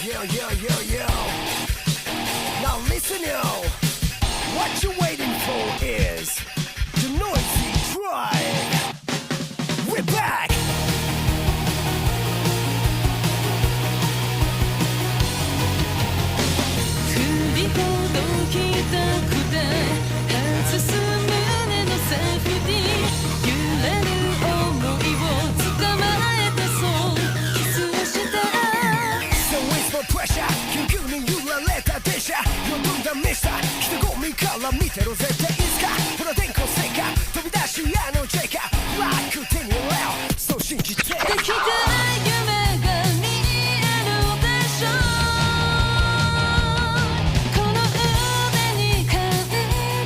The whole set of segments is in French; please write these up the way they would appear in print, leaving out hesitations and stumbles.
yo. Now listen, yo. What you're waiting for is the noisy tribe. We're back. Pressure 急に揺られた電車余分だミスター人混みから見てろ絶対いつかほら電光石火飛び出しあのジェイカ楽手にレオそう信じてできた夢が見えるでしょこの腕に感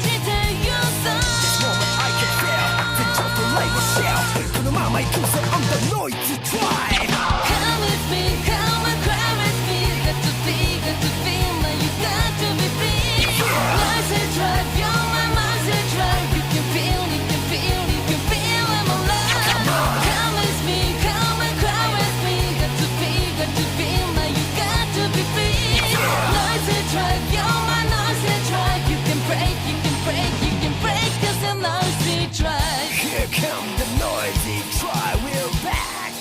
じてよさ This moment I can feel 全長とライブシェルこのまま行くぜ On the noisy drive Come with me come and cry Got to feel like you got to be free. Nice and drive, you're my nice and drive. You can feel it, you can feel I'm alive. Come with me, come and cry with me. Got to feel like you got to be free. Nice and drive, you're my nice and drive. You can break, cause you're nice and drive. Here come the noisy drive, we're back.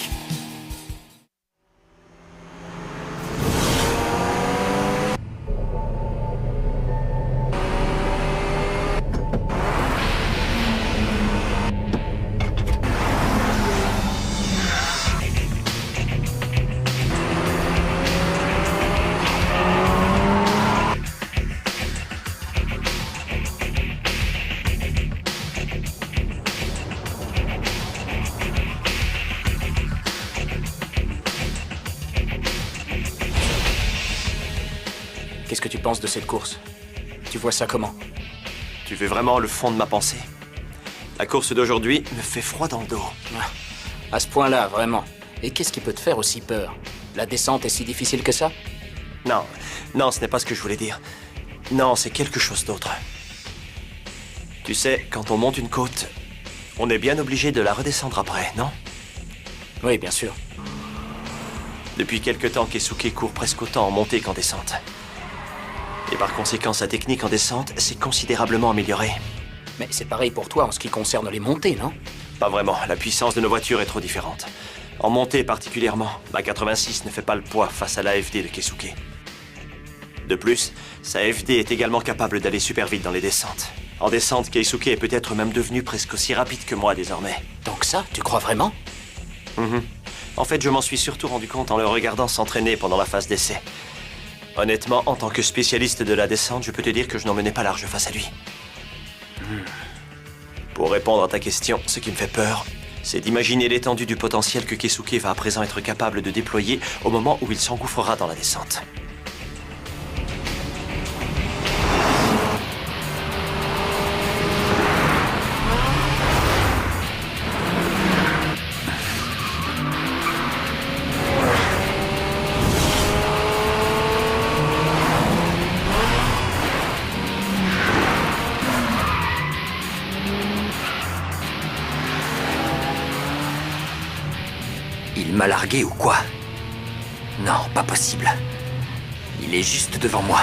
Qu'est-ce que tu penses de cette course? Tu vois ça comment? Tu veux vraiment le fond de ma pensée? La course d'aujourd'hui me fait froid dans le dos. À ce point-là, vraiment. Et qu'est-ce qui peut te faire aussi peur? La descente est si difficile que ça? Non, ce n'est pas ce que je voulais dire. Non, c'est quelque chose d'autre. Tu sais, quand on monte une côte, on est bien obligé de la redescendre après, non? Oui, bien sûr. Depuis quelque temps, Keisuke court presque autant en montée qu'en descente. Et par conséquent, sa technique en descente s'est considérablement améliorée. Mais c'est pareil pour toi en ce qui concerne les montées, non? Pas vraiment, la puissance de nos voitures est trop différente. En montée particulièrement, ma 86 ne fait pas le poids face à la FD de Keisuke. De plus, sa FD est également capable d'aller super vite dans les descentes. En descente, Keisuke est peut-être même devenu presque aussi rapide que moi désormais. Donc ça, tu crois vraiment? En fait, je m'en suis surtout rendu compte en le regardant s'entraîner pendant la phase d'essai. Honnêtement, en tant que spécialiste de la descente, je peux te dire que je n'en menais pas large face à lui. Pour répondre à ta question, ce qui me fait peur, c'est d'imaginer l'étendue du potentiel que Keisuke va à présent être capable de déployer au moment où il s'engouffrera dans la descente. Il m'a largué ou quoi? Non, pas possible. Il est juste devant moi.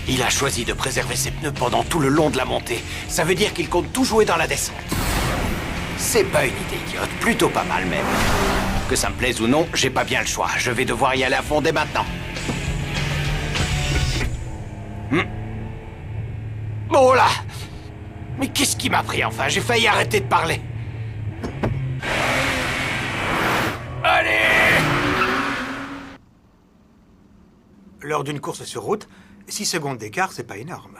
Il a choisi de préserver ses pneus pendant tout le long de la montée. Ça veut dire qu'il compte tout jouer dans la descente. C'est pas une idée idiote, plutôt pas mal même. Que ça me plaise ou non, j'ai pas bien le choix. Je vais devoir y aller à fond dès maintenant. Oh là! Mais qu'est-ce qui m'a pris enfin? J'ai failli arrêter de parler. Allez! Lors d'une course sur route, 6 secondes d'écart, c'est pas énorme.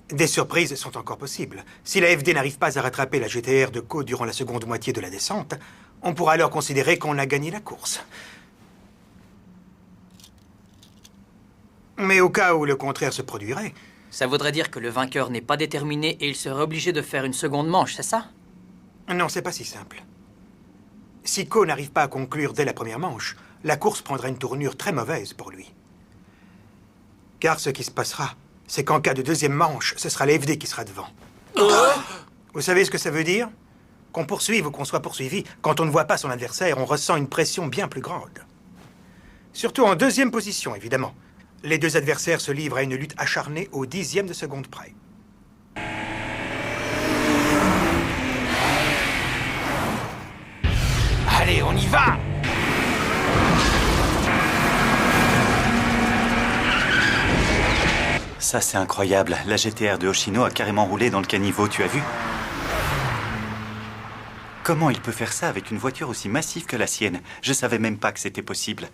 Des surprises sont encore possibles. Si la FD n'arrive pas à rattraper la GTR de Ko durant la seconde moitié de la descente, on pourra alors considérer qu'on a gagné la course. Mais au cas où le contraire se produirait... Ça voudrait dire que le vainqueur n'est pas déterminé et il serait obligé de faire une seconde manche, c'est ça? Non, c'est pas si simple. Si Ko n'arrive pas à conclure dès la première manche, la course prendra une tournure très mauvaise pour lui. Car ce qui se passera, c'est qu'en cas de deuxième manche, ce sera l'AFD qui sera devant. Vous savez ce que ça veut dire? Qu'on poursuive ou qu'on soit poursuivi, quand on ne voit pas son adversaire, on ressent une pression bien plus grande. Surtout en deuxième position, évidemment. Les deux adversaires se livrent à une lutte acharnée au 10e de seconde près. Allez, on y va! Ça, c'est incroyable. La GTR de Hoshino a carrément roulé dans le caniveau, tu as vu? Comment il peut faire ça avec une voiture aussi massive que la sienne? Je savais même pas que c'était possible.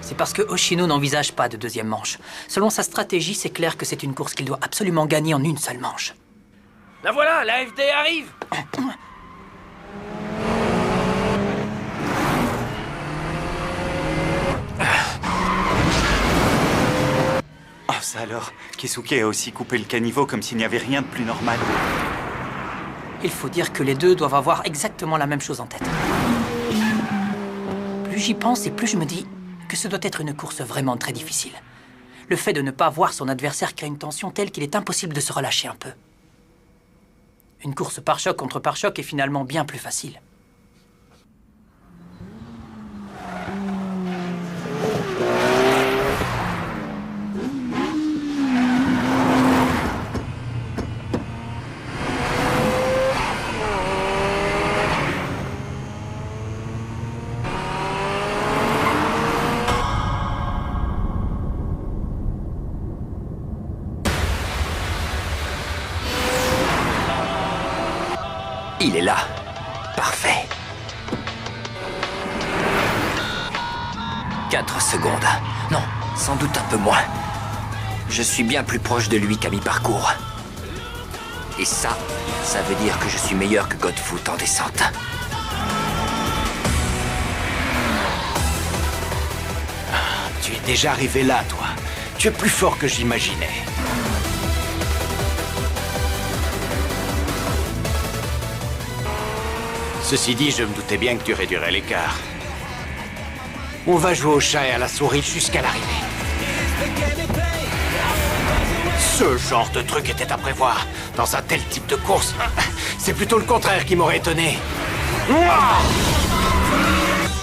C'est parce que Hoshino n'envisage pas de deuxième manche. Selon sa stratégie, c'est clair que c'est une course qu'il doit absolument gagner en une seule manche. La voilà, la FD arrive. Oh, ça alors, Keisuke a aussi coupé le caniveau comme s'il n'y avait rien de plus normal. Il faut dire que les deux doivent avoir exactement la même chose en tête. Plus j'y pense et plus je me dis que ce doit être une course vraiment très difficile. Le fait de ne pas voir son adversaire crée une tension telle qu'il est impossible de se relâcher un peu. Une course pare-choc contre pare-choc est finalement bien plus facile. Il est là. Parfait. 4 secondes. Non, sans doute un peu moins. Je suis bien plus proche de lui qu'à mi-parcours. Et ça veut dire que je suis meilleur que Godfoot en descente. Tu es déjà arrivé là, toi. Tu es plus fort que j'imaginais. Ceci dit, je me doutais bien que tu réduirais l'écart. On va jouer au chat et à la souris jusqu'à l'arrivée. Ce genre de truc était à prévoir. Dans un tel type de course, c'est plutôt le contraire qui m'aurait étonné.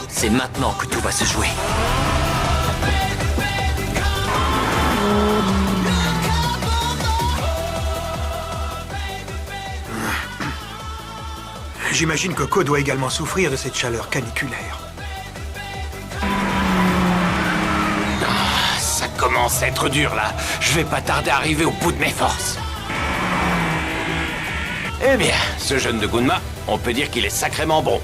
C'est maintenant que tout va se jouer. J'imagine que Ko doit également souffrir de cette chaleur caniculaire. Ça commence à être dur, là. Je vais pas tarder à arriver au bout de mes forces. Eh bien, ce jeune de Gunma, on peut dire qu'il est sacrément bon.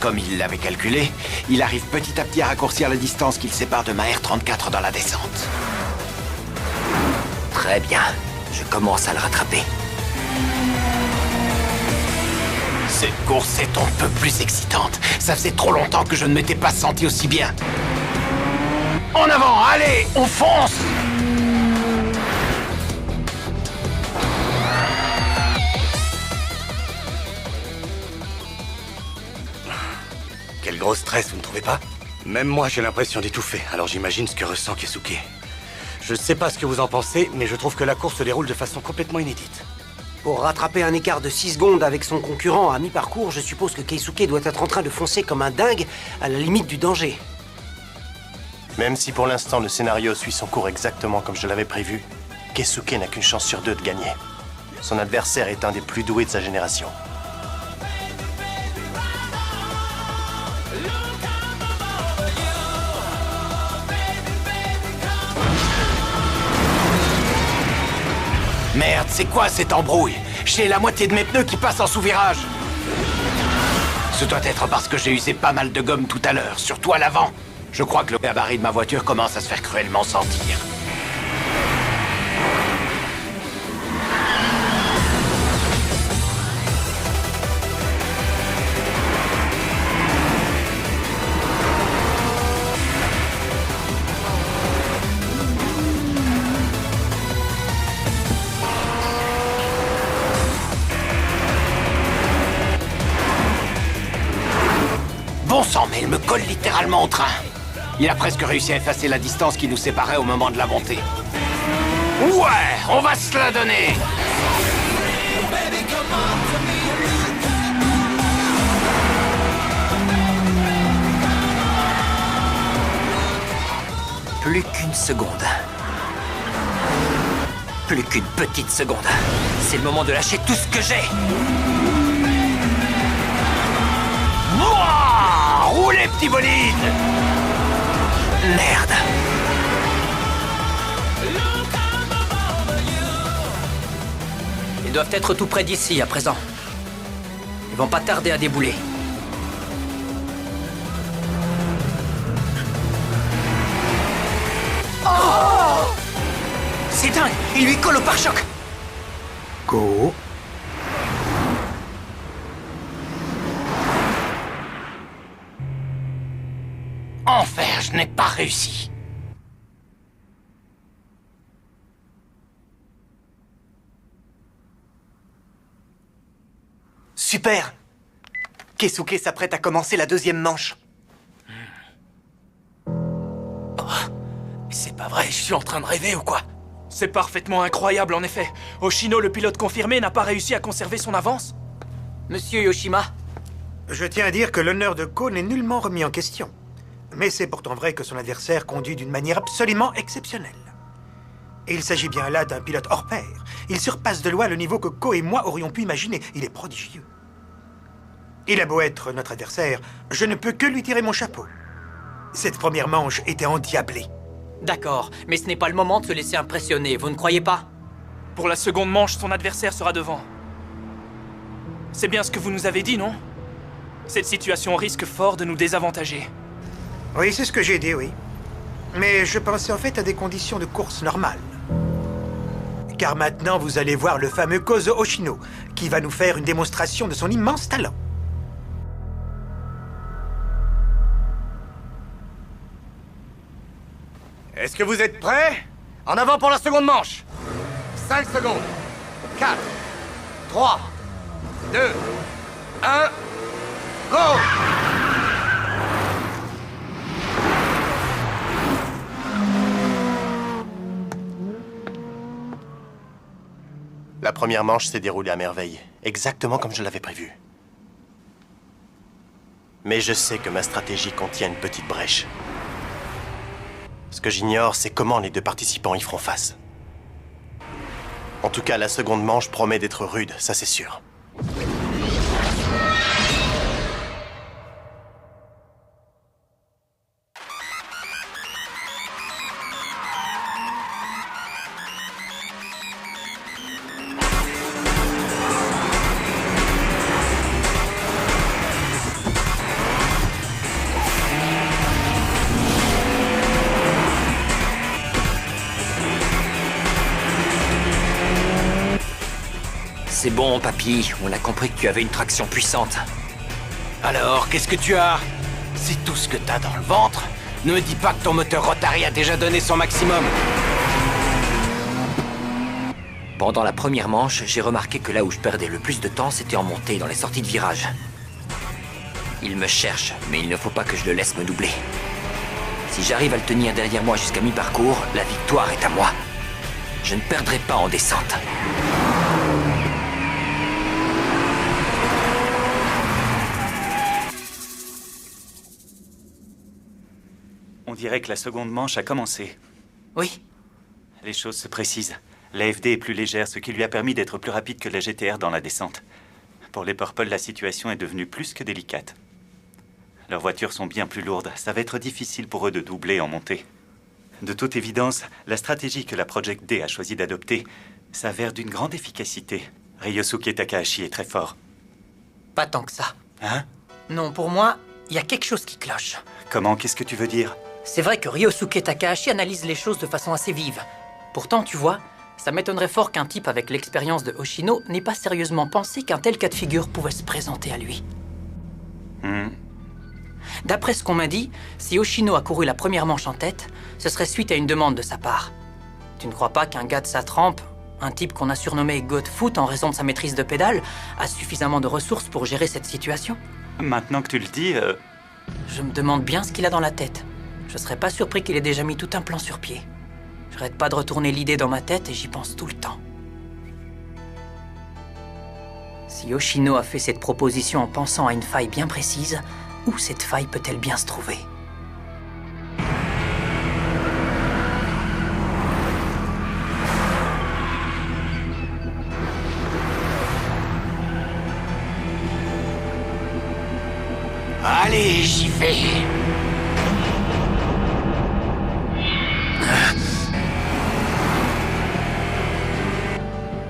Comme il l'avait calculé, il arrive petit à petit à raccourcir la distance qu'il sépare de ma R34 dans la descente. Très bien. Je commence à le rattraper. Cette course est un peu plus excitante. Ça faisait trop longtemps que je ne m'étais pas senti aussi bien. En avant, allez, on fonce! Quel gros stress, vous ne trouvez pas? Même moi, j'ai l'impression d'étouffer, alors j'imagine ce que ressent Keisuke. Je sais pas ce que vous en pensez, mais je trouve que la course se déroule de façon complètement inédite. Pour rattraper un écart de 6 secondes avec son concurrent à mi-parcours, je suppose que Keisuke doit être en train de foncer comme un dingue à la limite du danger. Même si pour l'instant le scénario suit son cours exactement comme je l'avais prévu, Keisuke n'a qu'une chance sur 2 de gagner. Son adversaire est un des plus doués de sa génération. Merde, c'est quoi cette embrouille? J'ai la moitié de mes pneus qui passent en sous-virage. Ce doit être parce que j'ai usé pas mal de gomme tout à l'heure, surtout à l'avant. Je crois que le gabarit de ma voiture commence à se faire cruellement sentir. Bon sang, mais il me colle littéralement au train. Il a presque réussi à effacer la distance qui nous séparait au moment de la montée. Ouais, on va se la donner. Plus qu'une seconde. Plus qu'une petite seconde. C'est le moment de lâcher tout ce que j'ai. Ouah, roulez, petit bolide. Merde. Ils doivent être tout près d'ici à présent. Ils vont pas tarder à débouler. C'est dingue. Il lui colle au pare-choc. Go. Enfer, je n'ai pas réussi. Super! Keisuke s'apprête à commencer la deuxième manche. C'est pas vrai, je suis en train de rêver ou quoi? C'est parfaitement incroyable en effet. Oshino, le pilote confirmé, n'a pas réussi à conserver son avance. Monsieur Yoshima, Je tiens à dire que l'honneur de Ko n'est nullement remis en question. Mais c'est pourtant vrai que son adversaire conduit d'une manière absolument exceptionnelle. Et il s'agit bien là d'un pilote hors pair. Il surpasse de loin le niveau que Ko et moi aurions pu imaginer. Il est prodigieux. Il a beau être notre adversaire, je ne peux que lui tirer mon chapeau. Cette première manche était endiablée. d'accord, mais ce n'est pas le moment de se laisser impressionner, vous ne croyez pas? Pour la seconde manche, son adversaire sera devant. C'est bien ce que vous nous avez dit, non? Cette situation risque fort de nous désavantager. Oui, c'est ce que j'ai dit, oui. Mais je pensais en fait à des conditions de course normales. Car maintenant, vous allez voir le fameux Kozo Oshino, qui va nous faire une démonstration de son immense talent. Est-ce que vous êtes prêts? En avant pour la seconde manche. 5 secondes. 4, 3, 2, 1, go! La première manche s'est déroulée à merveille, exactement comme je l'avais prévu. Mais je sais que ma stratégie contient une petite brèche. Ce que j'ignore, c'est comment les deux participants y feront face. En tout cas, la seconde manche promet d'être rude, ça c'est sûr. C'est bon, papy. On a compris que tu avais une traction puissante. Alors, qu'est-ce que tu as? C'est tout ce que t'as dans le ventre? Ne me dis pas que ton moteur Rotary a déjà donné son maximum. Pendant la première manche, j'ai remarqué que là où je perdais le plus de temps, c'était en montée dans les sorties de virage. Il me cherche, mais il ne faut pas que je le laisse me doubler. Si j'arrive à le tenir derrière moi jusqu'à mi-parcours, la victoire est à moi. Je ne perdrai pas en descente. On dirait que la seconde manche a commencé. Oui. Les choses se précisent. La FD est plus légère, ce qui lui a permis d'être plus rapide que la GTR dans la descente. Pour les Purple, la situation est devenue plus que délicate. Leurs voitures sont bien plus lourdes. Ça va être difficile pour eux de doubler en montée. De toute évidence, la stratégie que la Project D a choisi d'adopter s'avère d'une grande efficacité. Ryosuke Takahashi est très fort. Pas tant que ça. Hein? Non, pour moi, il y a quelque chose qui cloche. Comment? Qu'est-ce que tu veux dire? C'est vrai que Ryosuke Takahashi analyse les choses de façon assez vive. Pourtant, tu vois, ça m'étonnerait fort qu'un type avec l'expérience de Hoshino n'ait pas sérieusement pensé qu'un tel cas de figure pouvait se présenter à lui. D'après ce qu'on m'a dit, si Hoshino a couru la première manche en tête, ce serait suite à une demande de sa part. Tu ne crois pas qu'un gars de sa trempe, un type qu'on a surnommé Godfoot en raison de sa maîtrise de pédale, a suffisamment de ressources pour gérer cette situation? Maintenant que tu le dis, Je me demande bien ce qu'il a dans la tête. Je serais pas surpris qu'il ait déjà mis tout un plan sur pied. J'arrête pas de retourner l'idée dans ma tête et j'y pense tout le temps. Si Yoshino a fait cette proposition en pensant à une faille bien précise, où cette faille peut-elle bien se trouver? Allez, j'y vais.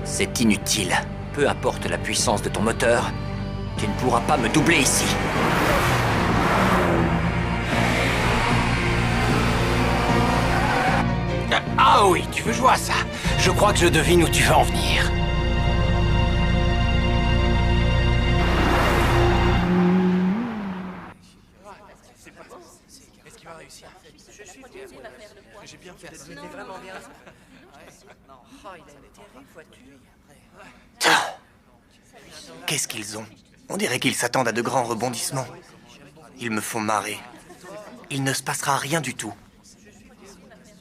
C'est inutile. Peu importe la puissance de ton moteur, tu ne pourras pas me doubler ici. Ah oui, tu veux jouer à ça? Je crois que je devine où tu veux en venir. Qu'est-ce qu'ils ont? On dirait qu'ils s'attendent à de grands rebondissements. Ils me font marrer. Il ne se passera rien du tout.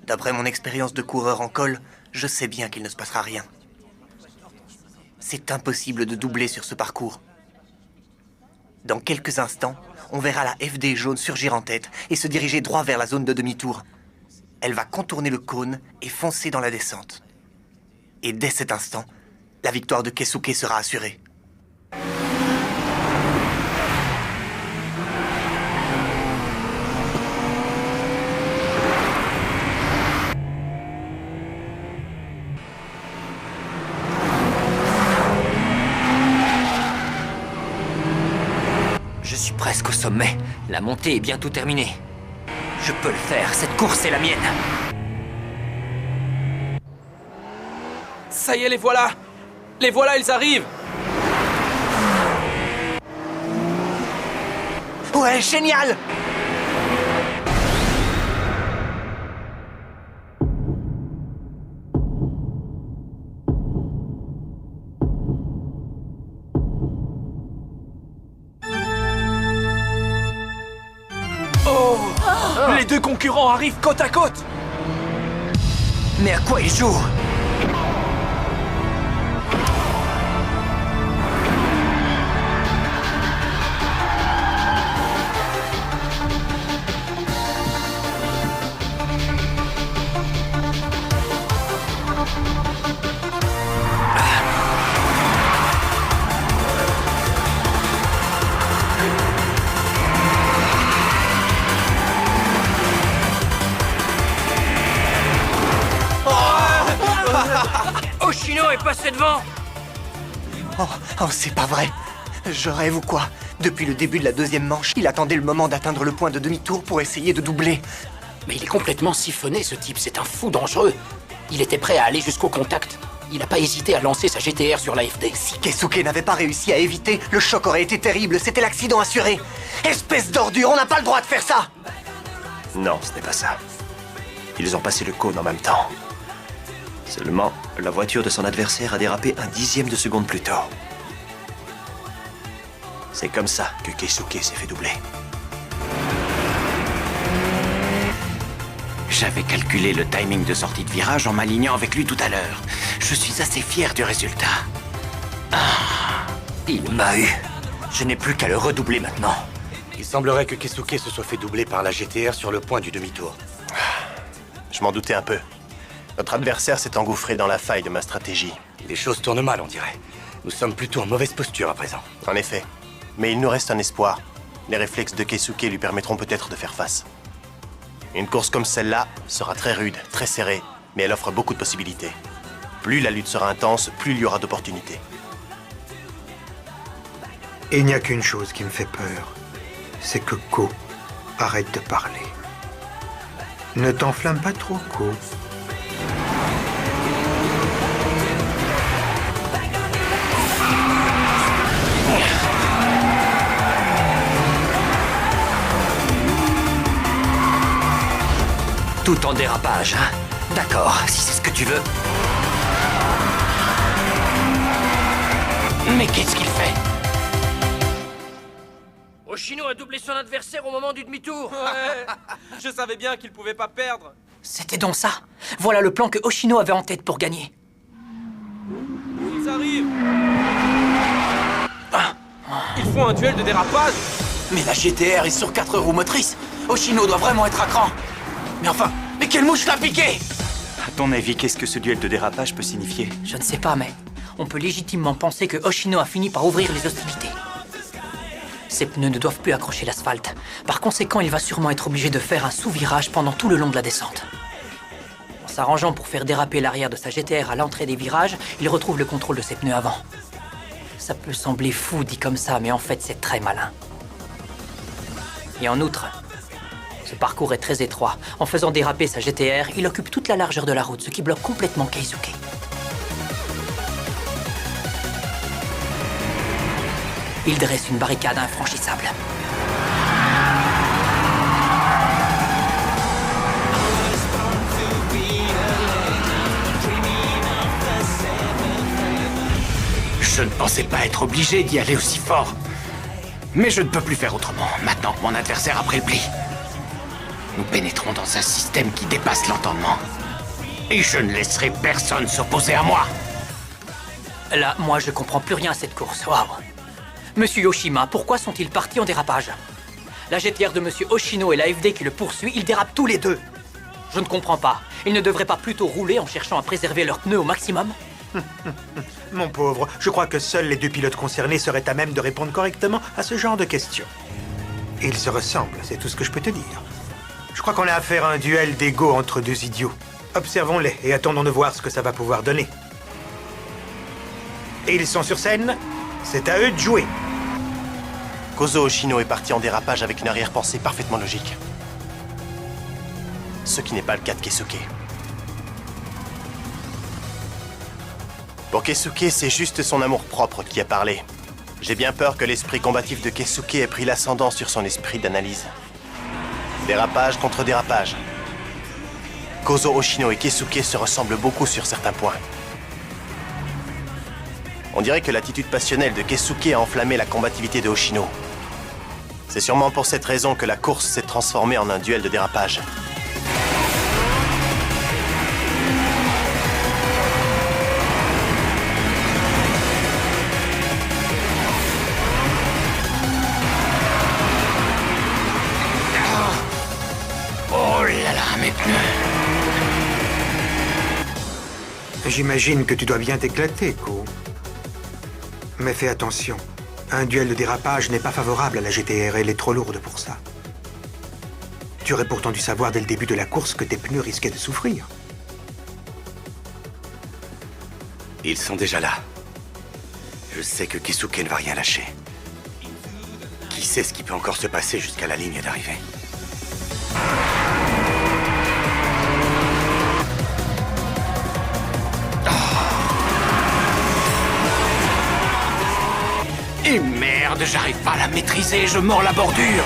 D'après mon expérience de coureur en col, je sais bien qu'il ne se passera rien. C'est impossible de doubler sur ce parcours. Dans quelques instants, on verra la FD jaune surgir en tête et se diriger droit vers la zone de demi-tour. Elle va contourner le cône et foncer dans la descente. Et dès cet instant, la victoire de Keisuke sera assurée. Je suis presque au sommet. La montée est bientôt terminée. Je peux le faire, cette course est la mienne. Ça y est, les voilà! Les voilà, ils arrivent! Ouais, génial! Oh! Les deux concurrents arrivent côte à côte! Mais à quoi ils jouent? Oshino est passé devant! Oh, c'est pas vrai. Je rêve ou quoi? Depuis le début de la deuxième manche, il attendait le moment d'atteindre le point de demi-tour pour essayer de doubler. Mais il est complètement siphonné, ce type. C'est un fou dangereux. Il était prêt à aller jusqu'au contact. Il n'a pas hésité à lancer sa GTR sur l'AFD. Si Keisuke n'avait pas réussi à éviter, le choc aurait été terrible. C'était l'accident assuré. Espèce d'ordure, on n'a pas le droit de faire ça! Non, ce n'est pas ça. Ils ont passé le cône en même temps. Seulement, la voiture de son adversaire a dérapé un dixième de seconde plus tôt. C'est comme ça que Keisuke s'est fait doubler. J'avais calculé le timing de sortie de virage en m'alignant avec lui tout à l'heure. Je suis assez fier du résultat. Il m'a eu. Je n'ai plus qu'à le redoubler maintenant. Il semblerait que Keisuke se soit fait doubler par la GTR sur le point du demi-tour. Je m'en doutais un peu. Notre adversaire s'est engouffré dans la faille de ma stratégie. Les choses tournent mal, on dirait. Nous sommes plutôt en mauvaise posture à présent. En effet. Mais il nous reste un espoir. Les réflexes de Keisuke lui permettront peut-être de faire face. Une course comme celle-là sera très rude, très serrée, mais elle offre beaucoup de possibilités. Plus la lutte sera intense, plus il y aura d'opportunités. Il n'y a qu'une chose qui me fait peur, c'est que Ko arrête de parler. Ne t'enflamme pas trop, Ko. Tout en dérapage, hein? D'accord, si c'est ce que tu veux. Mais qu'est-ce qu'il fait? Oshino a doublé son adversaire au moment du demi-tour! Ouais, je savais bien qu'il pouvait pas perdre. C'était donc ça. Voilà le plan que Hoshino avait en tête pour gagner. Ils arrivent. Ils font un duel de dérapage. Mais la GTR est sur 4 roues motrices. Hoshino doit vraiment être à cran. Mais enfin, mais quelle mouche l'a piqué? À ton avis, qu'est-ce que ce duel de dérapage peut signifier? Je ne sais pas, mais on peut légitimement penser que Hoshino a fini par ouvrir les hostilités. Ses pneus ne doivent plus accrocher l'asphalte. Par conséquent, il va sûrement être obligé de faire un sous-virage pendant tout le long de la descente. En s'arrangeant pour faire déraper l'arrière de sa GTR à l'entrée des virages, il retrouve le contrôle de ses pneus avant. Ça peut sembler fou dit comme ça, mais en fait c'est très malin. Et en outre, ce parcours est très étroit. En faisant déraper sa GTR, il occupe toute la largeur de la route, ce qui bloque complètement Keisuke. Il dresse une barricade infranchissable. Je ne pensais pas être obligé d'y aller aussi fort. Mais je ne peux plus faire autrement, maintenant que mon adversaire a pris le pli. Nous pénétrons dans un système qui dépasse l'entendement. Et je ne laisserai personne s'opposer à moi. Là, moi, je comprends plus rien à cette course. Waouh. Monsieur Yoshima, pourquoi sont-ils partis en dérapage? La GTR de Monsieur Hoshino et la FD qui le poursuit, ils dérapent tous les deux. Je ne comprends pas. Ils ne devraient pas plutôt rouler en cherchant à préserver leurs pneus au maximum? Mon pauvre, je crois que seuls les deux pilotes concernés seraient à même de répondre correctement à ce genre de questions. Ils se ressemblent, c'est tout ce que je peux te dire. Je crois qu'on a affaire à un duel d'ego entre deux idiots. Observons-les et attendons de voir ce que ça va pouvoir donner. Et ils sont sur scène, c'est à eux de jouer. Kozo Hoshino est parti en dérapage avec une arrière-pensée parfaitement logique. Ce qui n'est pas le cas de Keisuke. Pour Keisuke, c'est juste son amour-propre qui a parlé. J'ai bien peur que l'esprit combatif de Keisuke ait pris l'ascendant sur son esprit d'analyse. Dérapage contre dérapage. Kozo Hoshino et Keisuke se ressemblent beaucoup sur certains points. On dirait que l'attitude passionnelle de Keisuke a enflammé la combativité de Hoshino. C'est sûrement pour cette raison que la course s'est transformée en un duel de dérapage. Oh là là, mes pneus! J'imagine que tu dois bien t'éclater, Ko. Mais fais attention. Un duel de dérapage n'est pas favorable à la GTR, elle est trop lourde pour ça. Tu aurais pourtant dû savoir dès le début de la course que tes pneus risquaient de souffrir. Ils sont déjà là. Je sais que Keisuke ne va rien lâcher. Qui sait ce qui peut encore se passer jusqu'à la ligne d'arrivée? Et merde, j'arrive pas à la maîtriser, je mords la bordure.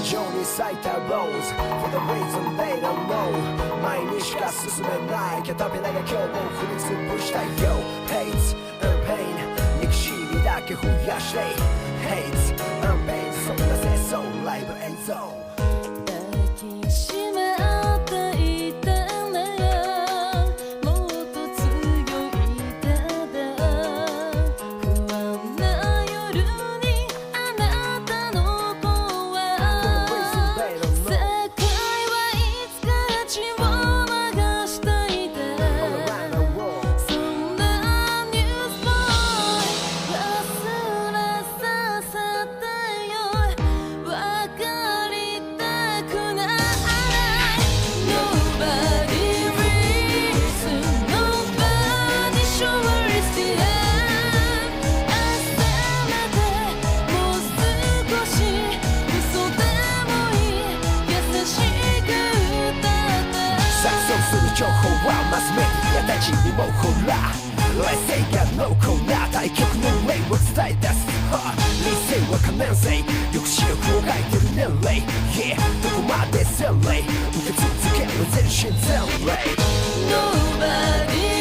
上に咲いた Rose For the reason they don't know 前にしか進めないキャタピラが今日も振り潰したい Yo Hates and pain 憎しみだけ増やして Hates and pain そんな戦争ライブ演奏抱きしめ合っていたねもっと強い手で不安な夜にあなたの声世界はいつか血を流していてそんなニュースボーイ忘れさせてよ分かりたくない Nobody reason Nobody sure it's the end 焦めてもう少し嘘でもいい優しく歌って錯綜する情報はマスメディアたちにもほら冷静が濃厚な対極の例を伝え出す理性は可能性抑止力を書いてる年齢 Yeah どこまで洗礼受け続ける全身全霊 Nobody